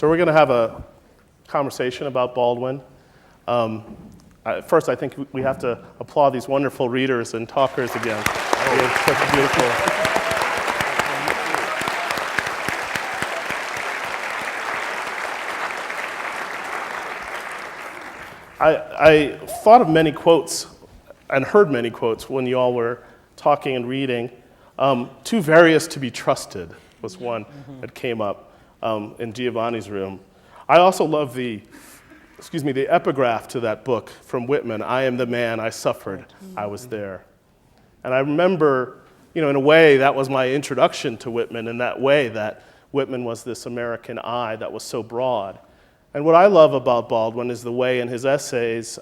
So we're going to have a conversation about Baldwin. First, I think we have to applaud these wonderful readers and talkers again. It's such beautiful. I thought of many quotes and heard many quotes when you all were talking and reading. Too various to be trusted was one that came up in Giovanni's room. I also love the epigraph to that book from Whitman, I am the man, I suffered, I was there. And I remember, in a way, that was my introduction to Whitman, in that way that Whitman was this American eye that was so broad. And what I love about Baldwin is the way in his essays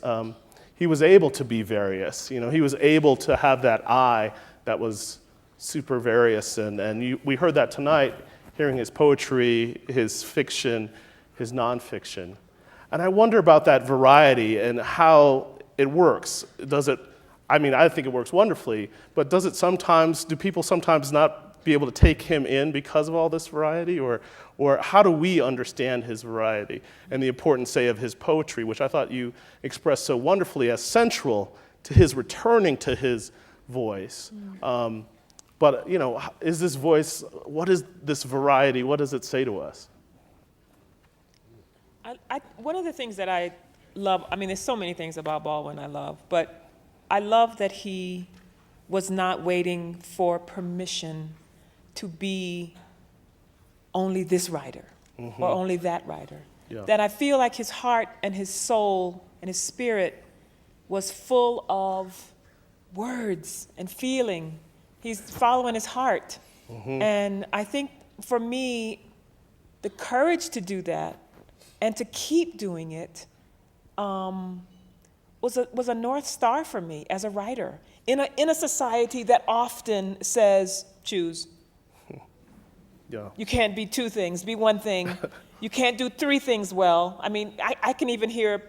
he was able to be various. He was able to have that eye that was super various. And we heard that tonight, hearing his poetry, his fiction, his nonfiction. And I wonder about that variety and how it works. I think it works wonderfully, but do people sometimes not be able to take him in because of all this variety? Or how do we understand his variety and the importance, say, of his poetry, which I thought you expressed so wonderfully as central to his returning to his voice. But, is this voice, what is this variety, what does it say to us? One of the things that I love, there's so many things about Baldwin I love, but I love that he was not waiting for permission to be only this writer or only that writer. Yeah. That I feel like his heart and his soul and his spirit was full of words and feeling. He's following his heart. And I think for me, the courage to do that and to keep doing it was a North Star for me as a writer in a society that often says, choose. Yeah. You can't be two things, be one thing. You can't do three things well. I can even hear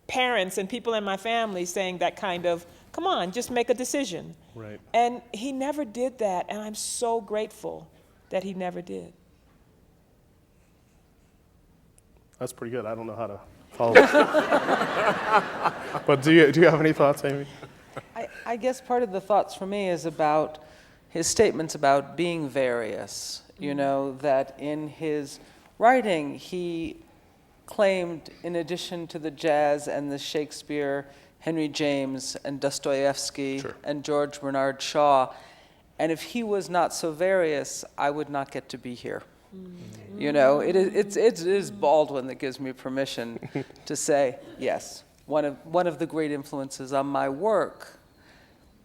parents and people in my family saying that kind of, come on, just make a decision. Right. And he never did that, and I'm so grateful that he never did. That's pretty good. I don't know how to follow it. But do you have any thoughts, Amy? I guess part of the thoughts for me is about his statements about being various. That in his writing, he claimed, in addition to the jazz and the Shakespeare, Henry James and Dostoevsky sure. and George Bernard Shaw, and if he was not so various, I would not get to be here. It is Baldwin that gives me permission to say, yes, one of the great influences on my work,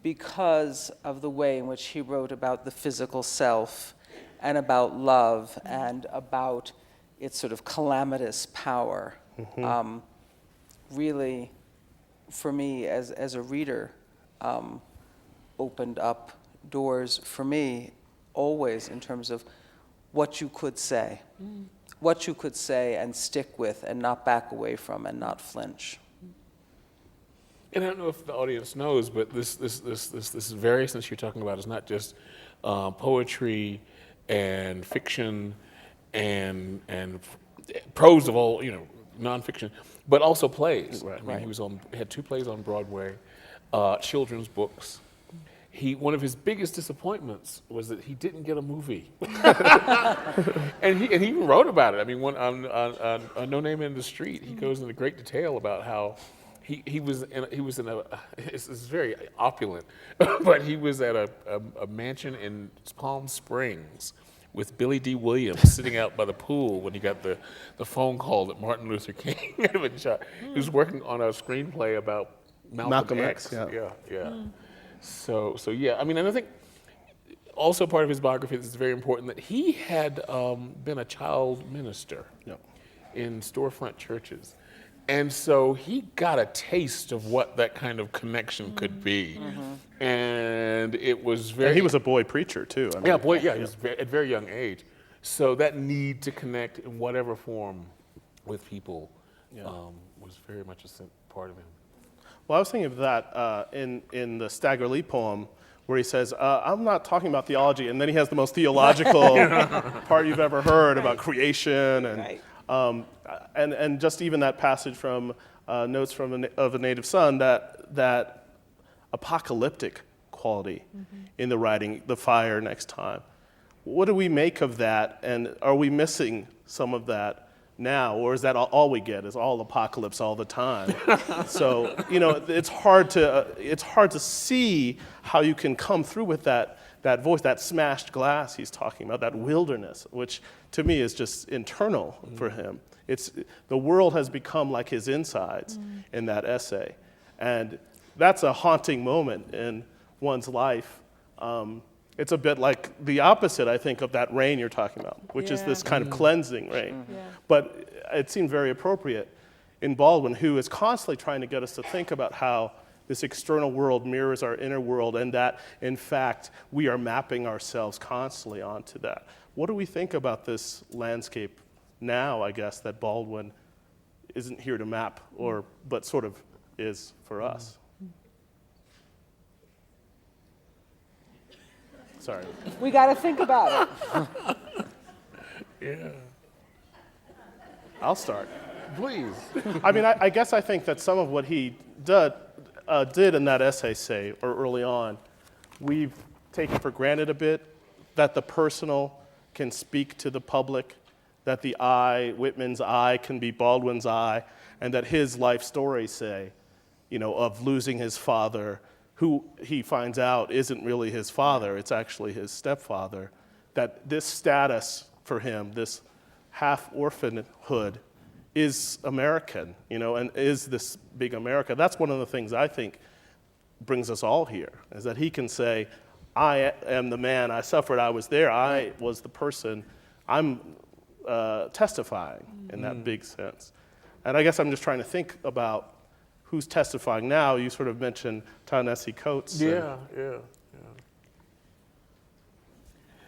because of the way in which he wrote about the physical self and about love and about its sort of calamitous power. Really, for me as a reader, opened up doors for me always in terms of what you could say and stick with and not back away from and not flinch. And I don't know if the audience knows, but this variousness you're talking about is not just poetry and fiction and prose of all, nonfiction, but also plays. Right. He had 2 plays on Broadway, children's books. One of his biggest disappointments was that he didn't get a movie, and he even wrote about it. On No Name in the Street, he goes into great detail about how he was in a it's very opulent, but he was at a mansion in Palm Springs with Billy D. Williams sitting out by the pool when he got the phone call that Martin Luther King had been shot. He was working on a screenplay about Malcolm X. Yeah. So yeah, and I think also part of his biography is very important that he had been a child minister in storefront churches. And so he got a taste of what that kind of connection could be. And it was very... And he was a boy preacher, too. He was at a very young age. So that need to connect in whatever form with people was very much a part of him. Well, I was thinking of that in the Stagger Lee poem, where he says, I'm not talking about theology, and then he has the most theological part you've ever heard about creation. And And just even that passage from Notes of a Native Son, that apocalyptic quality in the writing, the fire next time. What do we make of that, and are we missing some of that now, or is that all we get, is all apocalypse all the time? So, it's hard to see how you can come through with that voice, that smashed glass he's talking about, that wilderness, which to me is just internal for him. The world has become like his insides in that essay. And that's a haunting moment in one's life. It's a bit like the opposite, I think, of that rain you're talking about, which is this kind of cleansing rain. Yeah. But it seemed very appropriate in Baldwin, who is constantly trying to get us to think about how this external world mirrors our inner world, and that, in fact, we are mapping ourselves constantly onto that. What do we think about this landscape now, I guess, that Baldwin isn't here to map, but sort of is for us? Sorry. We got to think about it. Yeah. I'll start. Please. I mean, I guess I think that some of what he did in that essay, say, or early on, we've taken for granted a bit, that the personal can speak to the public, that the I, Whitman's I, can be Baldwin's I, and that his life story, say, of losing his father, who he finds out isn't really his father, it's actually his stepfather, that this status for him, this half-orphanhood, is American, and is this big America. That's one of the things I think brings us all here, is that he can say, I am the man, I suffered, I was there, I was the person, I'm testifying in that big sense. And I guess I'm just trying to think about who's testifying now. You sort of mentioned Ta-Nehisi Coates. Yeah.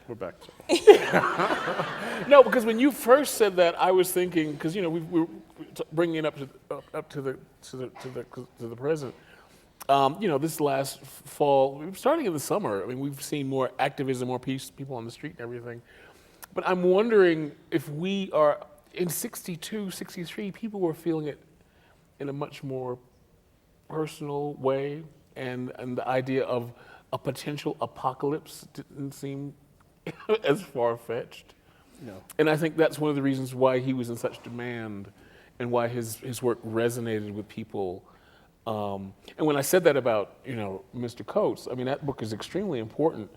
We're back to No, because when you first said that, I was thinking, because we're bringing it up to the present. This last fall, starting in the summer, I mean, we've seen more activism, more people on the street and everything. But I'm wondering if we are, in 62, 63, people were feeling it in a much more personal way, and the idea of a potential apocalypse didn't seem as far-fetched. No. And I think that's one of the reasons why he was in such demand and why his work resonated with people. And when I said that about, Mr. Coates, I mean, that book is extremely important.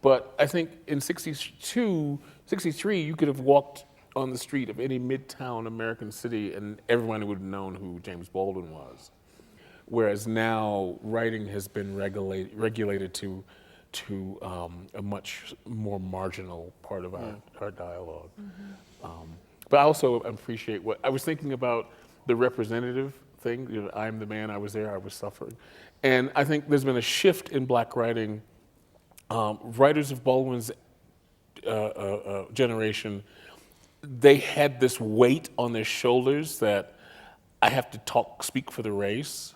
But I think in 62, 63, you could have walked on the street of any midtown American city and everyone would have known who James Baldwin was. Whereas now, writing has been regulated to a much more marginal part of our dialogue. But I also appreciate what I was thinking about, the representative thing. I'm the man, I was there, I was suffering. And I think there's been a shift in Black writing. Writers of Baldwin's generation, they had this weight on their shoulders that I have to speak for the race.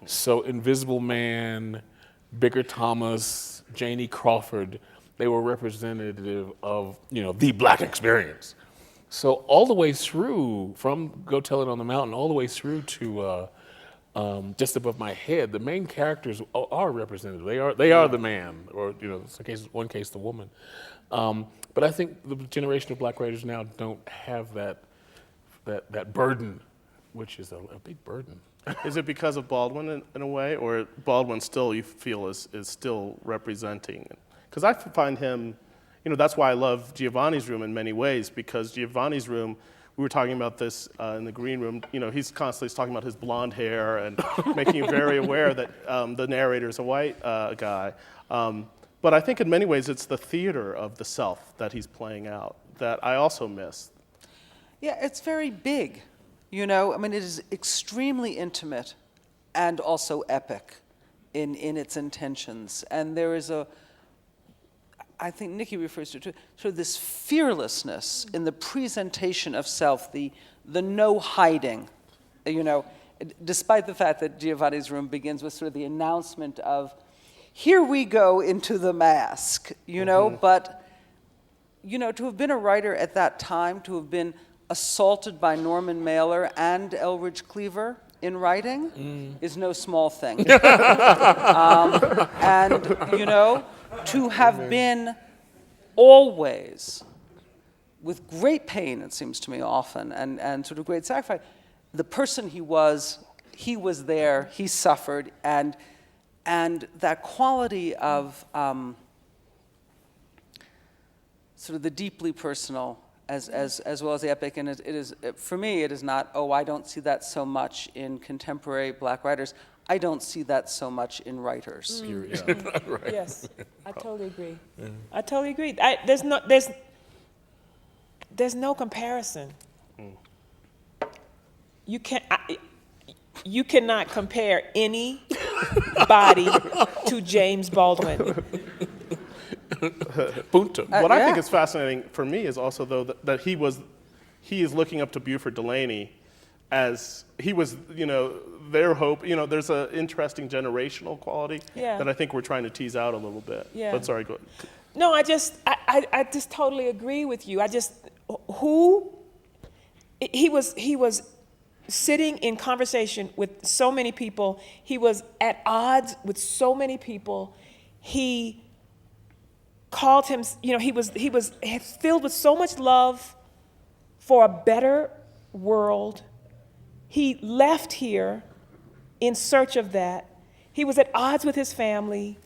So Invisible Man, Bigger Thomas, Janie Crawford, they were representative of, the Black experience. So all the way through, from Go Tell It on the Mountain, all the way through to Just Above My Head, the main characters are representative. They are the man, or one case the woman. But I think the generation of Black writers now don't have that burden, which is a big burden. Is it because of Baldwin in a way, or Baldwin still, you feel, is still representing? Because I find him, that's why I love Giovanni's Room in many ways, because Giovanni's Room, we were talking about this in the green room, he's constantly talking about his blonde hair and making you very aware that the narrator is a white guy. But I think in many ways it's the theater of the self that he's playing out that I also miss. Yeah, it's very big. I mean, it is extremely intimate and also epic in its intentions. And there is I think Nikky refers to sort of this fearlessness in the presentation of self, the no hiding, despite the fact that Giovanni's Room begins with sort of the announcement of, here we go into the mask, but, to have been a writer at that time, to have been a assaulted by Norman Mailer and Elridge Cleaver in writing is no small thing. And, you know, to have been always, with great pain, it seems to me often, and sort of great sacrifice, the person he was there, he suffered, and that quality of sort of the deeply personal as well as the epic, and it is, for me, it is not, oh, I don't see that so much in contemporary Black writers. I don't see that so much in writers. Right. Yes, I totally agree. Yeah. I totally agree. There's no comparison. You cannot compare anybody to James Baldwin. Punto. What I think yeah. is fascinating for me is also, though, that he is looking up to Buford Delaney as he was, you know, their hope. You know, there's an interesting generational quality Yeah. that I think we're trying to tease out a little bit. Yeah. But sorry, go ahead. No, I just totally agree with you. He was sitting in conversation with so many people. He was at odds with so many people. He called him, you know, he was filled with so much love for a better world. He left here in search of that. He was at odds with his family.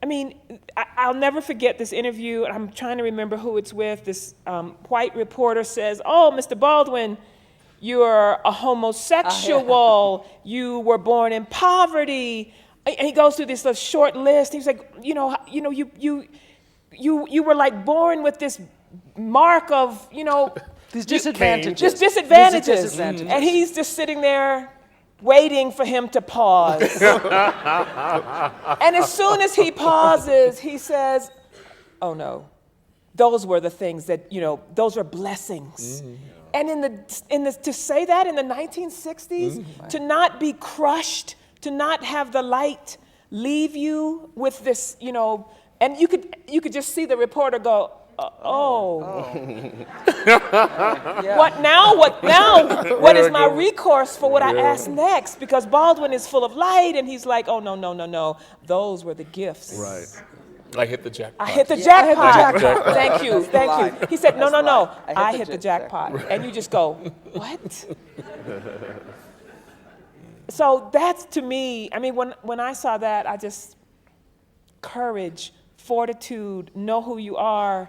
I mean, I'll never forget this interview. I'm trying to remember who it's with. This white reporter says, "Oh, Mr. Baldwin, you're a homosexual. You were born in poverty." And he goes through this short list. He's like, you were like born with this mark of, you know, These disadvantages. just disadvantages. Disadvantages. And he's just sitting there waiting for him to pause. And as soon as he pauses, he says, "Oh no, those were the things that, you know, those were blessings." And to say that in the 1960s, to not be crushed, to not have the light leave you with this, you know, and you could just see the reporter go, "Oh. Yeah. What now? What is my recourse for what I asked next?" Because Baldwin is full of light, and he's like, "Oh, no. Those were the gifts." Right. I hit the jackpot. I hit the Yeah, jackpot. I hit the jackpot. Thank you. He said, That's the no. line. I hit the jackpot. And you just go, what? So that's, to me, I mean, when I saw that, I just, courage, fortitude, know who you are.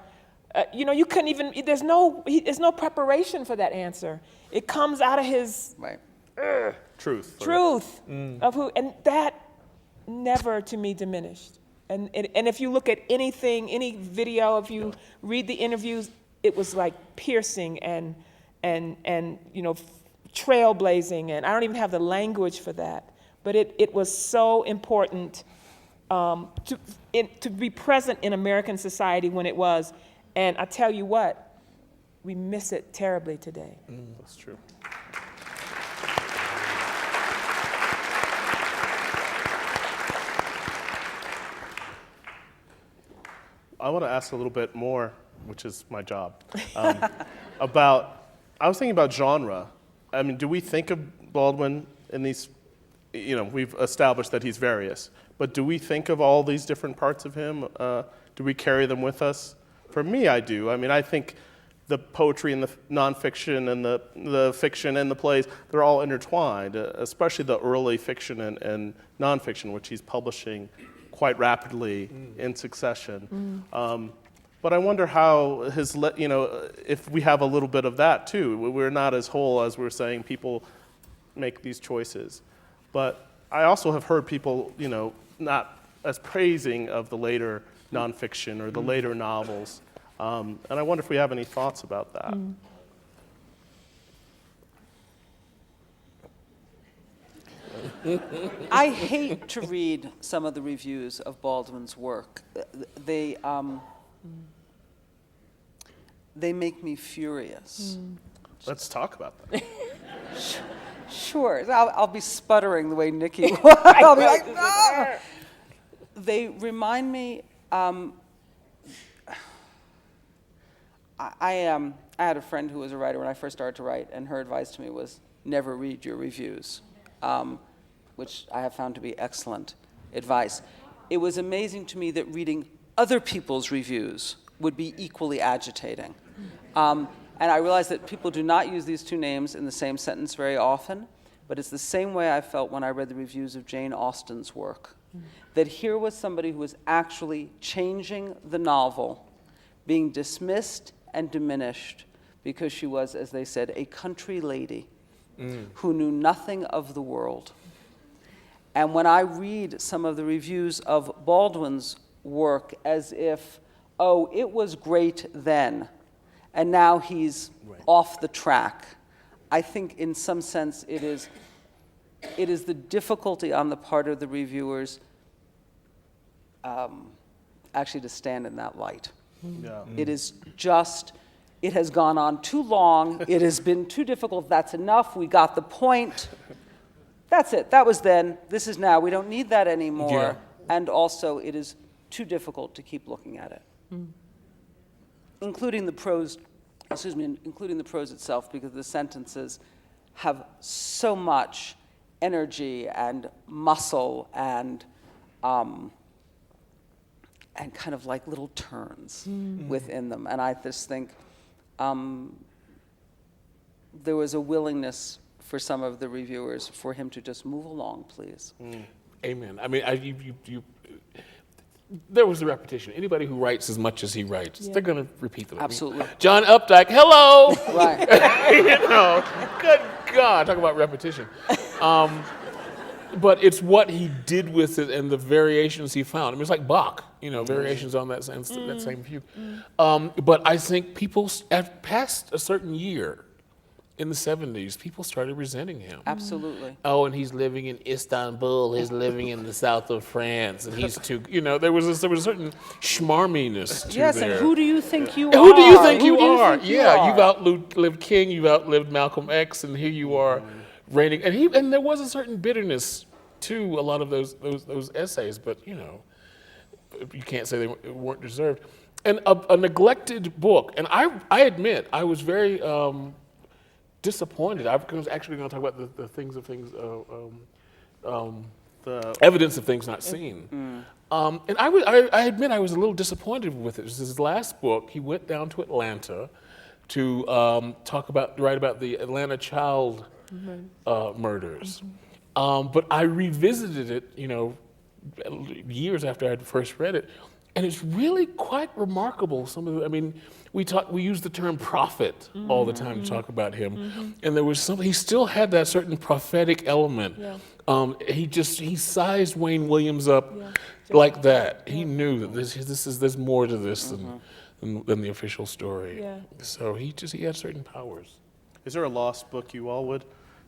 You know, you couldn't even, there's no preparation for that answer. It comes out of his Right. Truth. truth of who, and that never, to me, diminished. And if you look at anything, any video, if you read the interviews, it was like piercing and you know, trailblazing, and I don't even have the language for that. But it was so important to be present in American society when it was. And I tell you what, we miss it terribly today. That's true. I want to ask a little bit more, which is my job, I was thinking about genre. I mean, do we think of Baldwin in these, you know, we've established that he's various, but do we think of all these different parts of him? Do we carry them with us? For me, I do. I mean, I think the poetry and the nonfiction and the fiction and the plays, they're all intertwined, especially the early fiction and nonfiction, which he's publishing quite rapidly in succession. But I wonder how you know, if we have a little bit of that too. We're not as whole as we're saying. People make these choices. But I also have heard people, you know, not as praising of the later nonfiction or the later novels. And I wonder if we have any thoughts about that. I hate to read some of the reviews of Baldwin's work. They make me furious. Let's talk about that. Sure, I'll be sputtering the way Nikki was. I'll be like, "Ah!" They remind me. I had a friend who was a writer when I first started to write, and her advice to me was never read your reviews, which I have found to be excellent advice. It was amazing to me that reading other people's reviews would be equally agitating. And I realized that people do not use these two names in the same sentence very often, but it's the same way I felt when I read the reviews of Jane Austen's work. That here was somebody who was actually changing the novel, being dismissed and diminished because she was, as they said, a country lady who knew nothing of the world. And when I read some of the reviews of Baldwin's work as if, oh, it was great then, and now he's off the track, I think in some sense it is the difficulty on the part of the reviewers actually to stand in that light. Yeah. It is just, it has gone on too long, it has been too difficult, that's enough, we got the point. That's it, that was then, this is now, we don't need that anymore. Yeah. And also, it is too difficult to keep looking at it. Including the prose, including the prose itself, because the sentences have so much energy and muscle and kind of like little turns within them. And I just think there was a willingness for some of the reviewers for him to just move along, please. Amen. I mean, there was a repetition. Anybody who writes as much as he writes, they're going to repeat them. Absolutely. John Updike, hello. Right. You know, good God, talk about repetition. But it's what he did with it and the variations he found. I mean, it's like Bach, you know, variations on that same view. But I think people, past a certain year, in the 70s, people started resenting him. Absolutely. Oh, and he's living in Istanbul, he's living in the south of France, and he's too, you know, there was a certain schmarminess to Yes, there. and who do you think you are? Who do you think you are? Think you Yeah, are? you've outlived King, you've outlived Malcolm X, and here you are reigning. And there was a certain bitterness to a lot of those essays, but, you know, you can't say they weren't deserved. And a neglected book, and I admit, I was very disappointed. I was actually going to talk about the things of things, the evidence of things not seen. And I admit I was a little disappointed with it. It was his last book. He went down to Atlanta to write about the Atlanta child murders. But I revisited it, you know, years after I had first read it, and it's really quite remarkable. We use the term prophet all the time to talk about him, and there was he still had that certain prophetic element. Yeah. He sized Wayne Williams up like that. He knew that there's more to this than the official story. Yeah. So he had certain powers. Is there a lost book you all would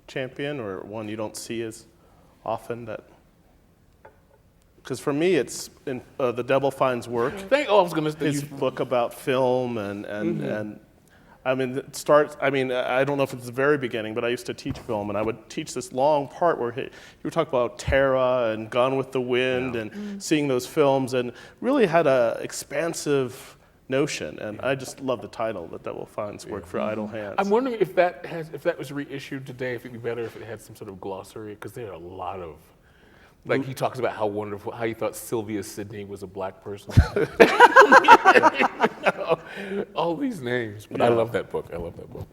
champion, or one you don't see as often that? Because for me, it's in The Devil Finds Work. His book about film and I mean, it starts. I mean, I don't know if it's the very beginning, but I used to teach film, and I would teach this long part where he would talk about Terra and Gone with the Wind and seeing those films, and really had a expansive notion. And I just love the title, The Devil Finds Work for Idle Hands. I'm wondering if that was reissued today, if it'd be better if it had some sort of glossary, because there are a lot of. Like he talks about how he thought Sylvia Sidney was a black person. All these names. But I love that book. Well,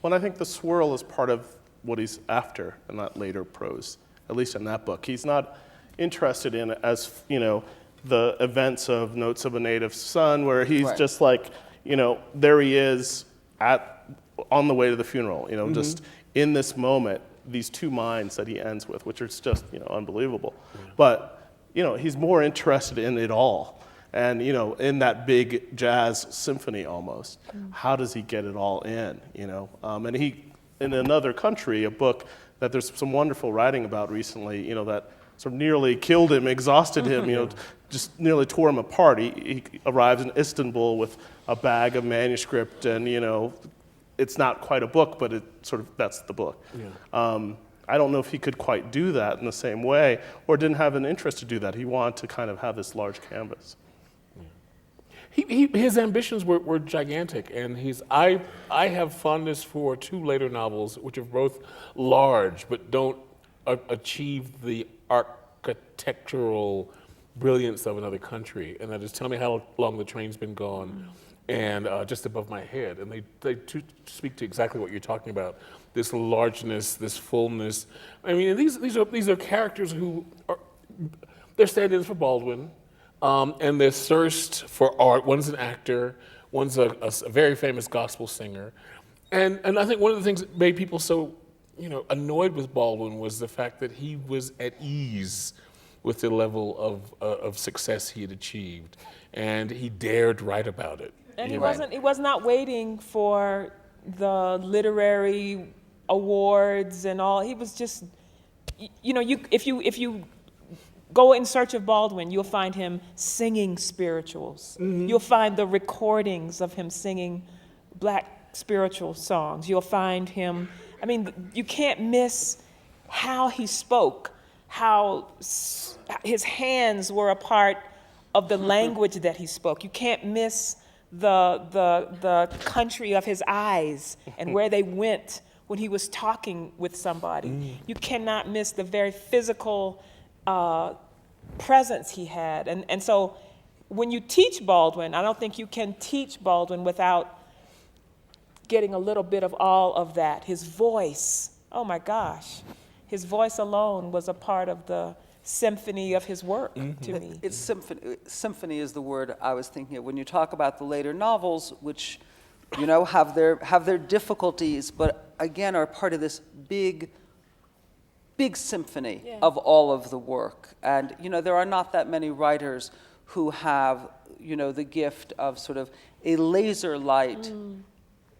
and I think the swirl is part of what he's after in that later prose, at least in that book. He's not interested in, as, you know, the events of Notes of a Native Son, where he's just like, you know, there he is on the way to the funeral, you know, just in this moment. These two minds that he ends with, which are just, you know, unbelievable. But, you know, he's more interested in it all. And, you know, in that big jazz symphony almost, how does he get it all in, you know? And he, in Another Country, a book that there's some wonderful writing about recently, you know, that sort of nearly killed him, exhausted him, you know, just nearly tore him apart. He arrives in Istanbul with a bag of manuscript and, you know, it's not quite a book, but that's the book. Yeah. I don't know if he could quite do that in the same way, or didn't have an interest to do that. He wanted to kind of have this large canvas. his ambitions were gigantic, and I have fondness for two later novels, which are both large but don't achieve the architectural brilliance of another country, and that is Tell Me How Long the Train's Been Gone, and Just Above My Head, and they speak to exactly what you're talking about, this largeness, this fullness. I mean, these are characters who they're stand-ins for Baldwin. And their thirst for art. One's an actor, one's a very famous gospel singer. And I think one of the things that made people so, annoyed with Baldwin was the fact that he was at ease with the level of success he had achieved. And he dared write about it. And he was not waiting for the literary awards and all. He was just, if you go in search of Baldwin, you'll find him singing spirituals. Mm-hmm. You'll find the recordings of him singing black spiritual songs. You'll find him, you can't miss how he spoke, how his hands were a part of the language that he spoke. You can't miss the country of his eyes and where they went when he was talking with somebody. Mm. You cannot miss the very physical presence he had. And so when you teach Baldwin, I don't think you can teach Baldwin without getting a little bit of all of that. His voice, oh my gosh, his voice alone was a part of the symphony of his work to me. It's symphony is the word I was thinking of when you talk about the later novels, which have their difficulties, but again are part of this big symphony of all of the work. And there are not that many writers who have the gift of sort of a laser light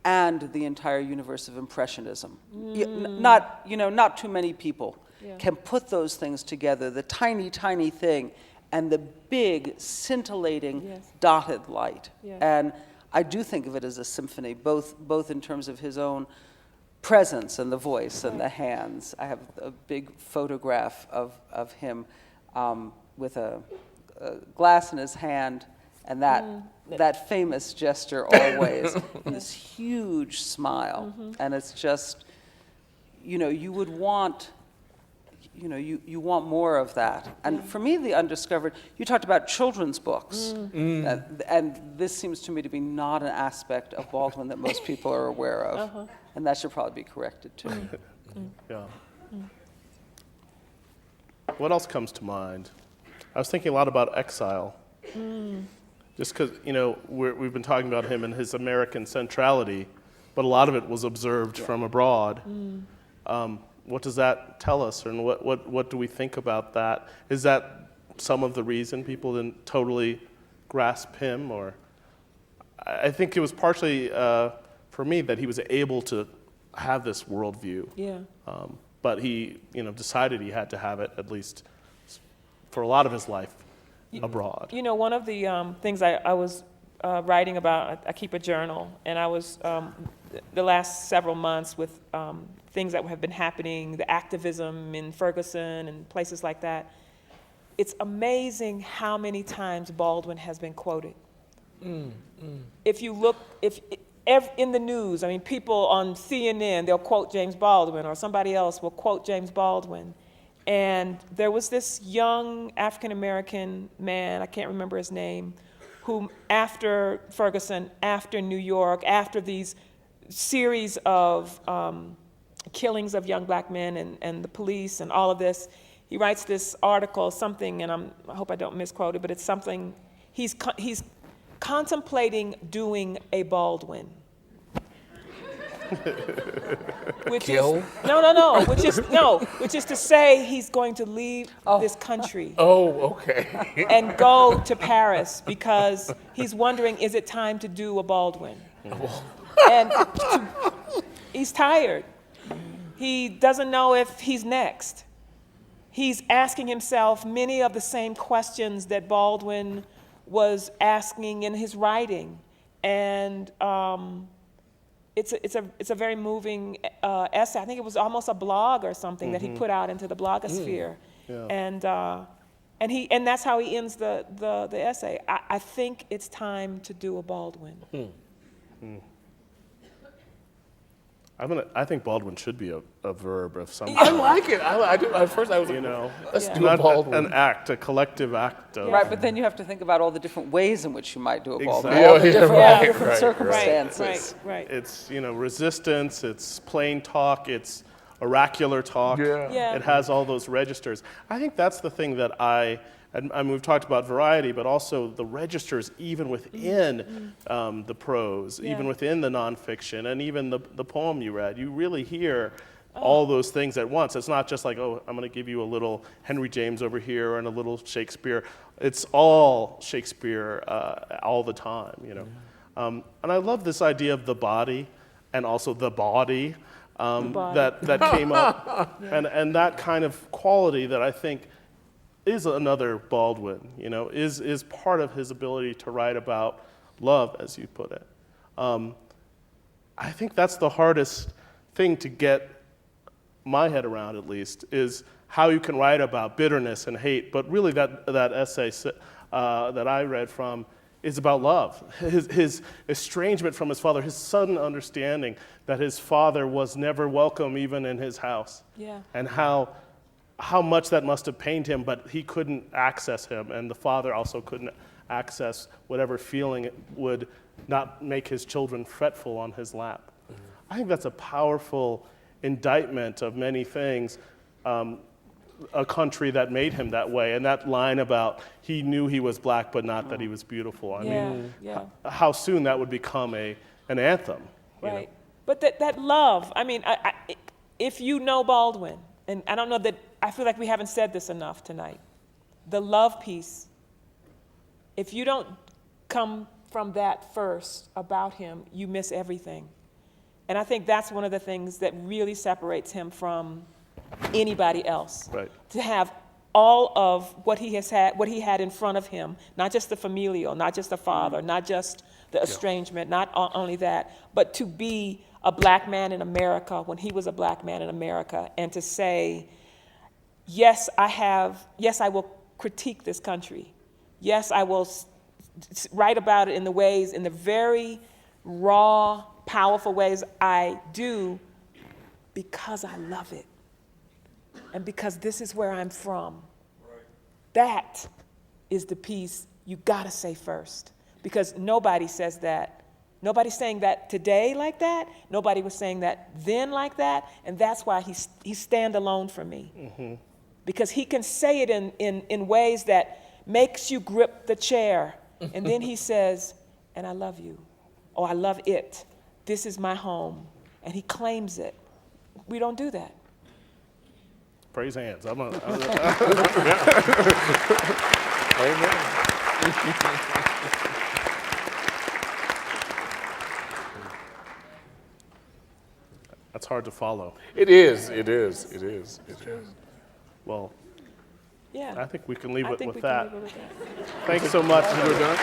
and the entire universe of impressionism. Not too many people can put those things together, the tiny thing and the big scintillating dotted light. And I do think of it as a symphony, both in terms of his own presence and the voice and the hands. I have a big photograph of him with a glass in his hand and that famous gesture always, and this huge smile. And it's just, you would want, you want more of that. And for me, the undiscovered, you talked about children's books, and this seems to me to be not an aspect of Baldwin that most people are aware of. And that should probably be corrected too. Yeah. What else comes to mind? I was thinking a lot about Exile. Just because, we've been talking about him and his American centrality, but a lot of it was observed from abroad. What does that tell us, and what do we think about that? Is that some of the reason people didn't totally grasp him? Or I think it was partially, for me, that he was able to have this worldview. Yeah. But he, decided he had to have it, at least for a lot of his life, abroad. One of the things I was writing about, I keep a journal, and I was, the last several months with things that have been happening, the activism in Ferguson and places like that, it's amazing how many times Baldwin has been quoted. If you look, in the news, people on CNN, they'll quote James Baldwin, or somebody else will quote James Baldwin. And there was this young African-American man, I can't remember his name, who after Ferguson, after New York, after these series of killings of young black men and the police and all of this, he writes this article, something, and I hope I don't misquote it, but it's something, he's contemplating doing a Baldwin. Which is to say he's going to leave this country. And go to Paris because he's wondering, is it time to do a Baldwin? And he's tired. He doesn't know if he's next. He's asking himself many of the same questions that Baldwin was asking in his writing, and it's a very moving essay. I think it was almost a blog or something that he put out into the blogosphere, and that's how he ends the essay. I think it's time to do a Baldwin. I think Baldwin should be a verb of some I kind. like it. I do. At first, I was You know, let's Yeah. do a not Baldwin. an act, a collective act of. Right, but then you have to think about all the different ways in which you might do a Baldwin, Exactly. all the Yeah, different, right, all the different right, circumstances. Right. It's, resistance, it's plain talk, it's oracular talk. Yeah. Yeah. It has all those registers. I think that's the thing that and we've talked about variety, but also the registers even within the prose, Yeah. even within the nonfiction, and even the poem you read. You really hear all those things at once. It's not just like, oh, I'm going to give you a little Henry James over here and a little Shakespeare. It's all Shakespeare all the time, And I love this idea of the body and also the body, body. that came up, and that kind of quality that I think is another Baldwin, is part of his ability to write about love, as you put it. I think that's the hardest thing to get my head around, at least, is how you can write about bitterness and hate. But really, that essay that I read from is about love. His estrangement from his father, his sudden understanding that his father was never welcome even in his house. Yeah. And how much that must have pained him, but he couldn't access him, and the father also couldn't access whatever feeling would not make his children fretful on his lap. I think that's a powerful indictment of many things, a country that made him that way, and that line about he knew he was black, but not that he was beautiful. I mean, how soon that would become an anthem. Right. But that love, I mean, if you know Baldwin, and I don't know that, I feel like we haven't said this enough tonight, the love piece, if you don't come from that first about him, you miss everything. And I think that's one of the things that really separates him from anybody else. Right. To have all of what he had in front of him, not just the familial, not just the father, not just the estrangement, not only that, but to be a black man in America when he was a black man in America, and to say, yes, I will critique this country. Yes, I will write about it in the very raw, powerful ways I do, because I love it. And because this is where I'm from. Right. That is the piece you gotta say first. Because nobody says that. Nobody's saying that today like that. Nobody was saying that then like that. And that's why he's standalone for me. Mm-hmm. Because he can say it in ways that makes you grip the chair. And then he says, and I love you. Or I love it. This is my home. And he claims it. We don't do that. Praise hands. Amen. That's hard to follow. It is. Well, Yeah. I think we can leave I it think with we can that. leave it with that. Thanks so much. We're done.